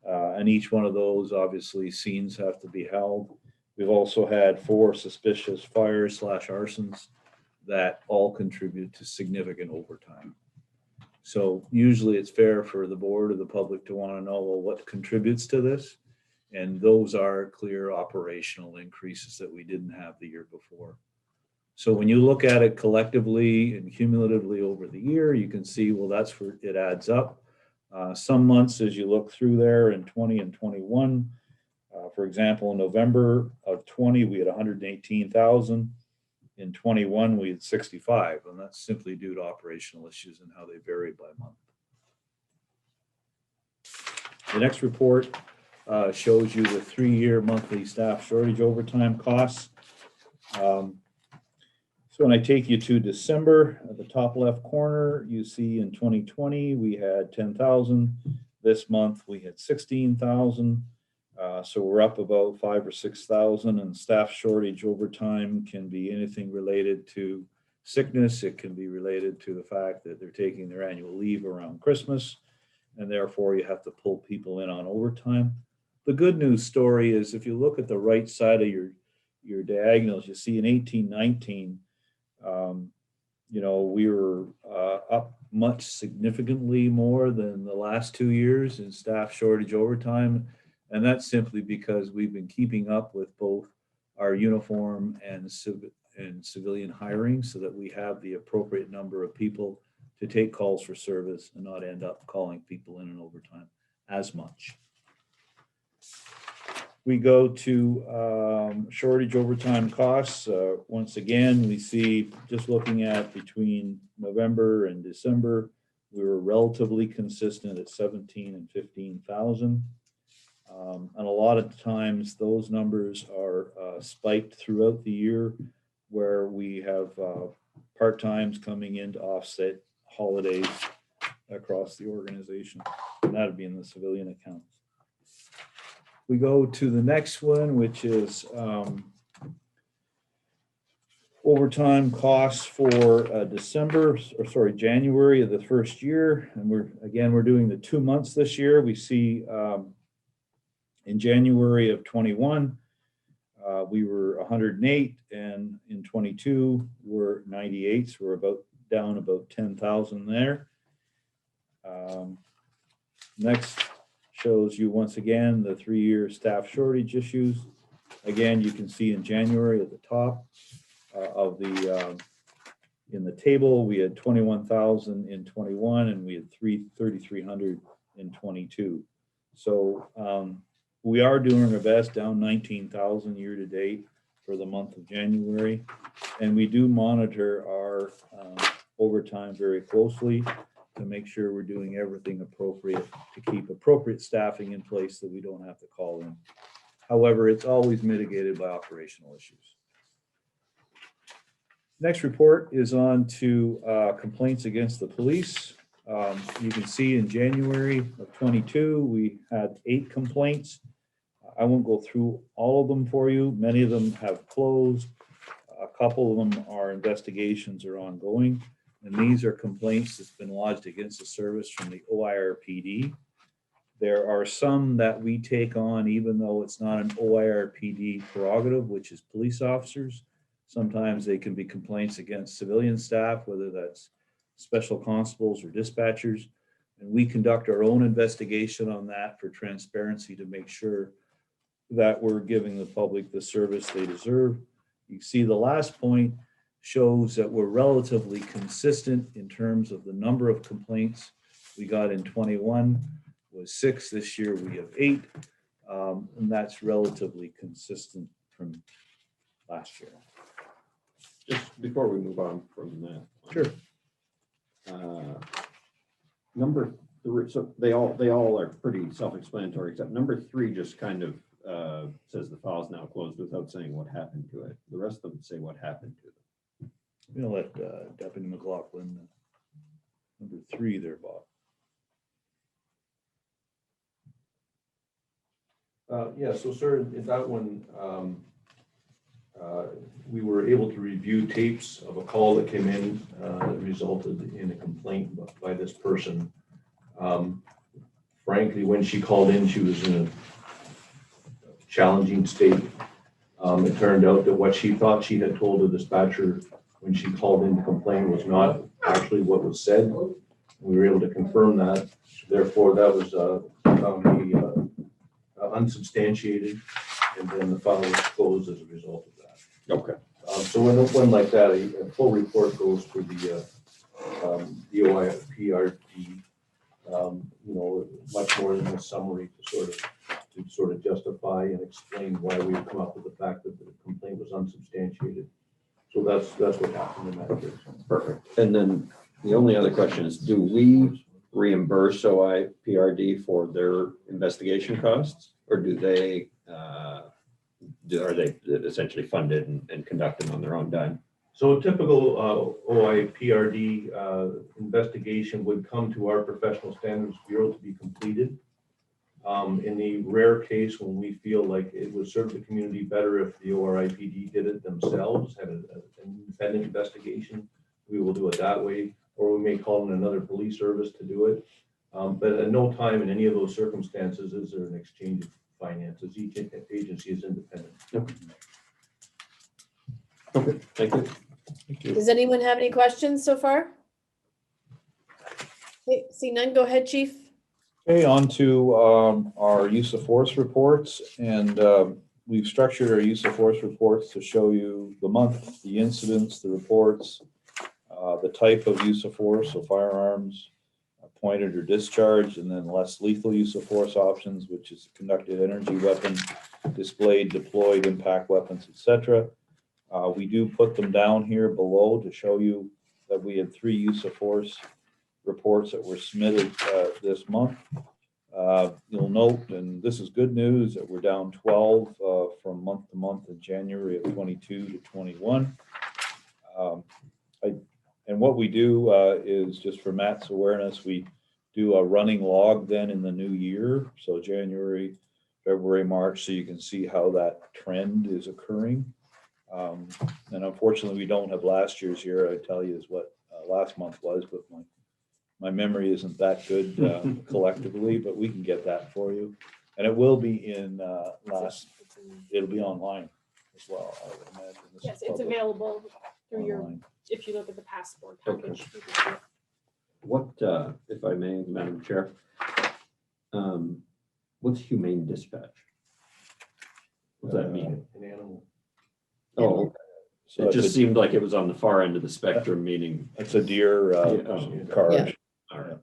and each one of those, obviously, scenes have to be held. We've also had 4 suspicious fires / arsons that all contribute to significant overtime. So usually it's fair for the board or the public to want to know, well, what contributes to this? And those are clear operational increases that we didn't have the year before. So when you look at it collectively and cumulatively over the year, you can see, well, that's where it adds up. Some months, as you look through there in 20 and 21, for example, in November of 20, we had 118,000. In 21, we had 65, and that's simply due to operational issues and how they vary by month. The next report shows you the 3-year monthly staff shortage overtime costs. So when I take you to December, at the top left corner, you see in 2020, we had 10,000. This month, we had 16,000. So we're up about 5,000 or 6,000, and staff shortage overtime can be anything related to sickness. It can be related to the fact that they're taking their annual leave around Christmas, and therefore you have to pull people in on overtime. The good news story is if you look at the right side of your diagonals, you see in 18-19, we were up much significantly more than the last 2 years in staff shortage overtime. And that's simply because we've been keeping up with both our uniform and civilian hiring so that we have the appropriate number of people to take calls for service and not end up calling people in overtime as much. We go to shortage overtime costs. Once again, we see just looking at between November and December, we were relatively consistent at 17 and 15,000. And a lot of times those numbers are spiked throughout the year where we have part-times coming in to offset holidays across the organization. And that would be in the civilian accounts. We go to the next one, which is overtime costs for January of the first year. And we're doing the 2 months this year. We see in January of 21, we were 108, and in 22, we're 98. So we're down about 10,000 there. Next shows you once again the 3-year staff shortage issues. Again, you can see in January at the top in the table, we had 21,000 in 21, and we had 3,300 in 22. So we are doing our best, down 19,000 year to date for the month of January. And we do monitor our overtime very closely to make sure we're doing everything appropriate to keep appropriate staffing in place that we don't have to call in. However, it's always mitigated by operational issues. Next report is on to complaints against the police. You can see in January of 22, we had 8 complaints. I won't go through all of them for you. Many of them have closed. A couple of them are investigations are ongoing. And these are complaints that's been lodged against the service from the OIRPD. There are some that we take on even though it's not an OIRPD prerogative, which is police officers. Sometimes they can be complaints against civilian staff, whether that's special constables or dispatchers. And we conduct our own investigation on that for transparency to make sure that we're giving the public the service they deserve. You see the last point shows that we're relatively consistent in terms of the number of complaints we got in 21 was 6. This year we have 8. And that's relatively consistent from last year. Just before we move on from that. Sure. Number 3, so they all are pretty self-explanatory, except number 3 just kind of says the file is now closed without saying what happened to it. The rest of them say what happened to them. I'm gonna let Deputy McLaughlin, number 3 there, Bob. Yeah, so sir, in that one, we were able to review tapes of a call that came in that resulted in a complaint by this person. Frankly, when she called in, she was in a challenging state. It turned out that what she thought she had told the dispatcher when she called in to complain was not actually what was said. We were able to confirm that. Therefore, that was found to be unsubstantiated, and then the file was closed as a result of that. Okay. So when like that, a full report goes to the OIPRD, much more than a summary to sort of justify and explain why we've come up with the fact that the complaint was unsubstantiated. So that's what happened in that case. Perfect. And then the only other question is, do we reimburse OIPRD for their investigation costs, or do they are they essentially funded and conducted on their own dime? So a typical OIPRD investigation would come to our Professional Standards Bureau to be completed. In the rare case when we feel like it would serve the community better if the ORIPD did it themselves, had an independent investigation, we will do it that way, or we may call in another police service to do it. But at no time in any of those circumstances is there an exchange of finances. Each agency is independent. Okay, thank you. Does anyone have any questions so far? Okay, see none, go ahead, chief. Okay, on to our use of force reports, and we've structured our use of force reports to show you the month, the incidents, the reports, the type of use of force, so firearms, pointed or discharged, and then less lethal use of force options, which is conducted energy weapon, displayed, deployed, impact weapons, etc. We do put them down here below to show you that we had 3 use of force reports that were submitted this month. You'll note, and this is good news, that we're down 12 from month to month in January of 22 to 21. And what we do is, just for Matt's awareness, we do a running log then in the new year. So January, February, March, so you can see how that trend is occurring. And unfortunately, we don't have last year's here. I tell you is what last month was, but my memory isn't that good collectively, but we can get that for you. And it will be in it'll be online as well, I would imagine. This Yes, is it's public available through your, online. if you look at the passport Okay. package. you can see it. What, if I may, Madam Chair, what's humane dispatch? What does that mean? An animal. Oh, okay. So It it's just a- seemed like it was on the far end of the spectrum, meaning, It's a deer Yeah. card. Yeah. all right.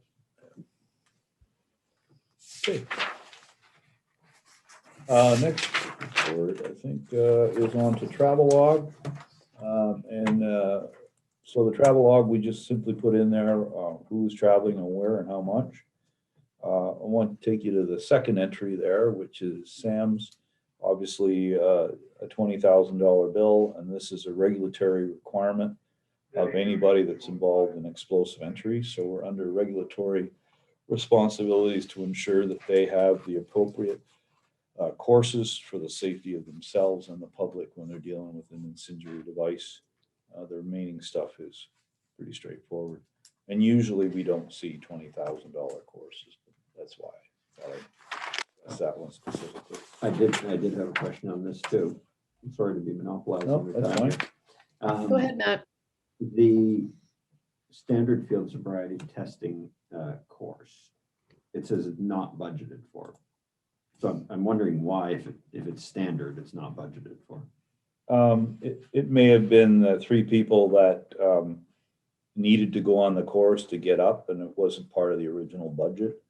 Okay. Next report, I think, is on to Travelogue. And So the travelogue, we just simply put in there who's traveling and where and how much. I want to take you to the second entry there, which is Sam's. Obviously, a $20,000 bill, and this is a regulatory requirement of anybody that's involved in explosive entry. So we're under regulatory responsibilities to ensure that they have the appropriate courses for the safety of themselves and the public when they're dealing with an incendiary device. The remaining stuff is pretty straightforward. And usually we don't see $20,000 courses. That's why. That's that one specifically. I did have a question on this too. I'm sorry to be monopolizing. No, your that's time. fine. Go ahead, Matt. The standard field sobriety testing course, it says it's not budgeted for. So I'm wondering why, if it's standard, it's not budgeted for. It may have been 3 people that needed to go on the course to get up, and it wasn't part of the original budget.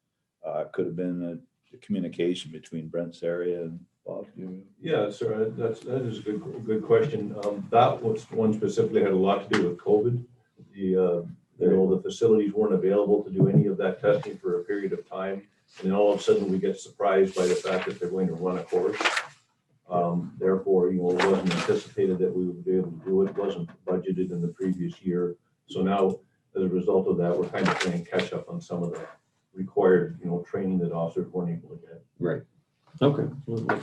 It could have been a communication between Brent's area and Bob. Yeah, sir, that is a good question. That was one specifically had a lot to do with COVID. The facilities weren't available to do any of that testing for a period of time. And then all of a sudden we get surprised by the fact that they're going to run a course. Therefore, it wasn't anticipated that we would be able to do it. It wasn't budgeted in the previous year. So now, as a result of that, we're kind of playing catch up on some of the required, training that officers weren't able to get. Right. Okay. Well,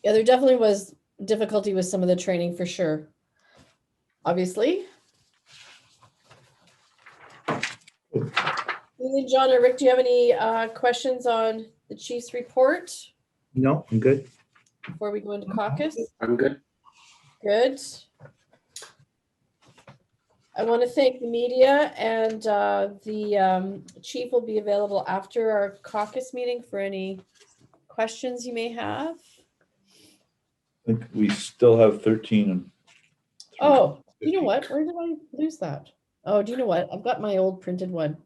Yeah, there definitely was difficulty with some of the training for sure. Obviously. Either John or Rick, do you have any questions on the chief's report No, I'm good. before we go into caucus? I'm good. Good. I want to thank the media, and the chief will be available after our caucus meeting for any questions you may have. I think we still have 13 and. Oh, you know what? Where did I lose that? Oh, do you know what? I've got my old printed one.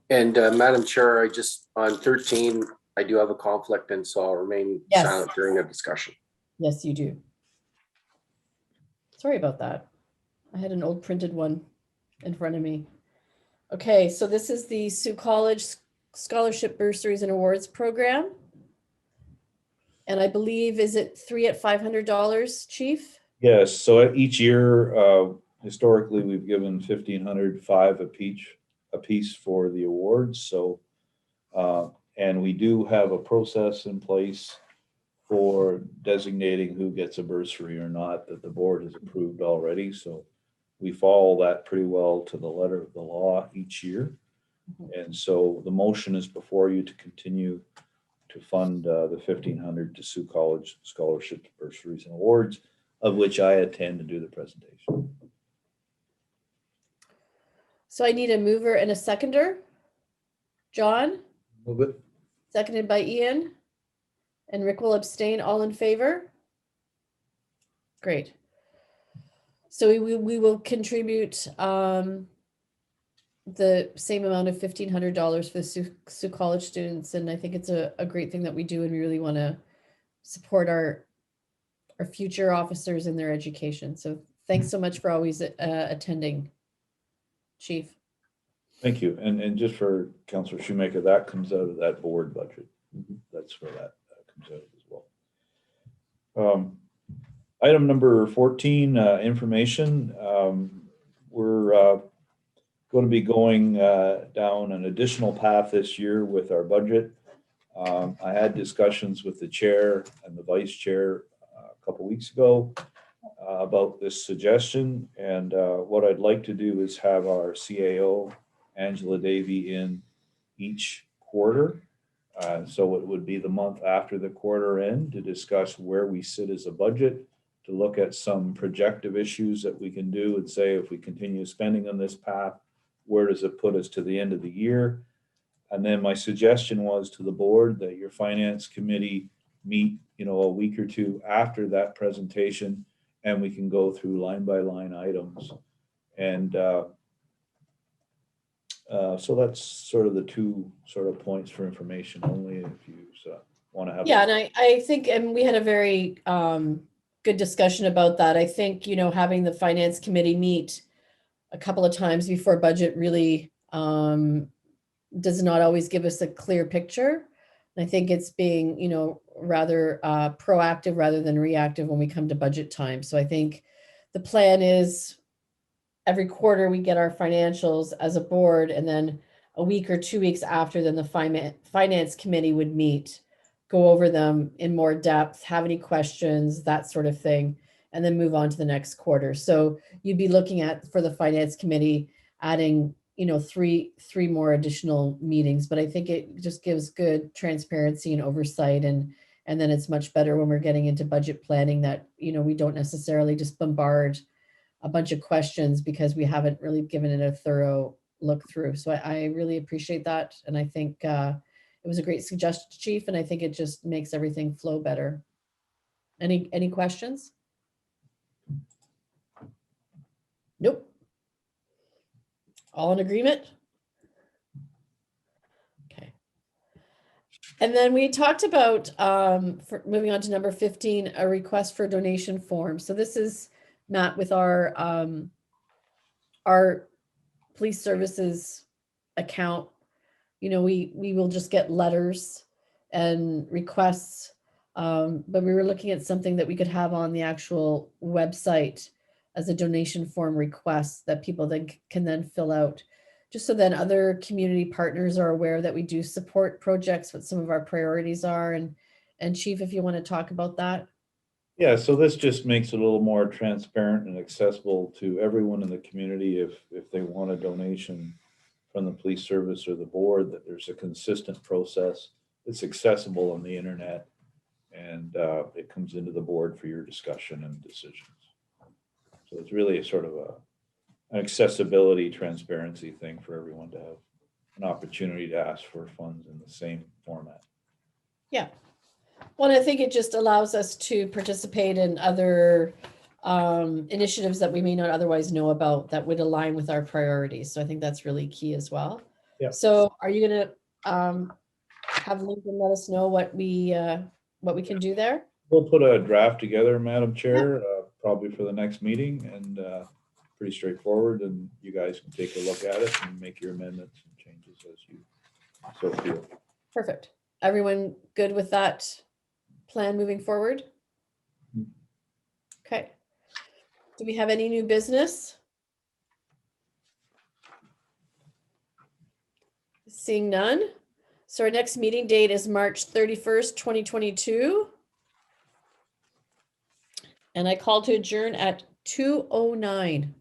And Madam Chair, on 13, I do have a conflict, and so I'll remain Yes. silent during the discussion. Yes, you do. Sorry about that. I had an old printed one in front of me. Okay, so this is the Sioux College Scholarship Bursaries and Awards Program. And I believe, is it 3 at $500, Chief? Yes, so each year, historically, we've given 1,500, 5 apiece for the awards. So, and we do have a process in place for designating who gets a bursary or not that the board has approved already. So we follow that pretty well to the letter of the law each year. And so the motion is before you to continue to fund the 1,500 to Sioux College Scholarship Bursaries and Awards, of which I attend to do the presentation. So I need a mover and a seconder. John, Move it. seconded by Ian. And Rick will abstain. All in favor? Great. So we will contribute the same amount of $1,500 for the Sioux College students. And I think it's a great thing that we do, and we really want to support our future officers in their education. So thanks so much for always attending, Chief. Thank you. And just for Councillor Shoemaker, that comes out of that board budget. That's where that comes out as well. Item number 14, information. We're going to be going down an additional path this year with our budget. I had discussions with the chair and the vice chair a couple weeks ago about this suggestion. And what I'd like to do is have our CAO, Angela Davey, in each quarter. So it would be the month after the quarter end to discuss where we sit as a budget, to look at some projective issues that we can do and say, if we continue spending on this path, where does it put us to the end of the year? And then my suggestion was to the board that your finance committee meet, a week or two after that presentation, and we can go through line by line items. And so that's sort of the two sort of points for information only, if you want to have. Yeah, and I think, and we had a very good discussion about that. I think, you know, having the finance committee meet a couple of times before budget really does not always give us a clear picture. And I think it's being, you know, rather proactive rather than reactive when we come to budget time. So I think the plan is every quarter we get our financials as a board, and then a week or 2 weeks after, then the finance committee would meet, go over them in more depth, have any questions, that sort of thing, and then move on to the next quarter. So you'd be looking at, for the finance committee, adding, you know, three more additional meetings. But I think it just gives good transparency and oversight, and then it's much better when we're getting into budget planning that, you know, we don't necessarily just bombard a bunch of questions because we haven't really given it a thorough look through. So I really appreciate that. And I think it was a great suggestion, Chief, and I think it just makes everything flow better. Any questions? Nope. All in agreement? Okay. And then we talked about, for moving on to number 15, a request for donation form. So this is, Matt, with our police services account. You know, we will just get letters and requests, but we were looking at something that we could have on the actual website as a donation form request that people then can then fill out, just so then other community partners are aware that we do support projects, what some of our priorities are. And Chief, if you want to talk about that. Yeah, so this just makes it a little more transparent and accessible to everyone in the community. If they want a donation from the police service or the board, that there's a consistent process. It's accessible on the internet, and it comes into the board for your discussion and decisions. So it's really a sort of an accessibility, transparency thing for everyone to have an opportunity to ask for funds in the same format. Yeah. Well, I think it just allows us to participate in other initiatives that we may not otherwise know about that would align with our priorities. So I think that's really key as well. Yeah. So are you going to have Lincoln let us know what we can do there? We'll put a draft together, Madam Chair, probably for the next meeting, and pretty straightforward, and you guys can take a look at it and make your amendments and changes as you so feel. Perfect. Everyone good with that plan moving forward? Okay. Do we have any new business? Seeing none. So our next meeting date is March 31st, 2022. And I call to adjourn at 2:09.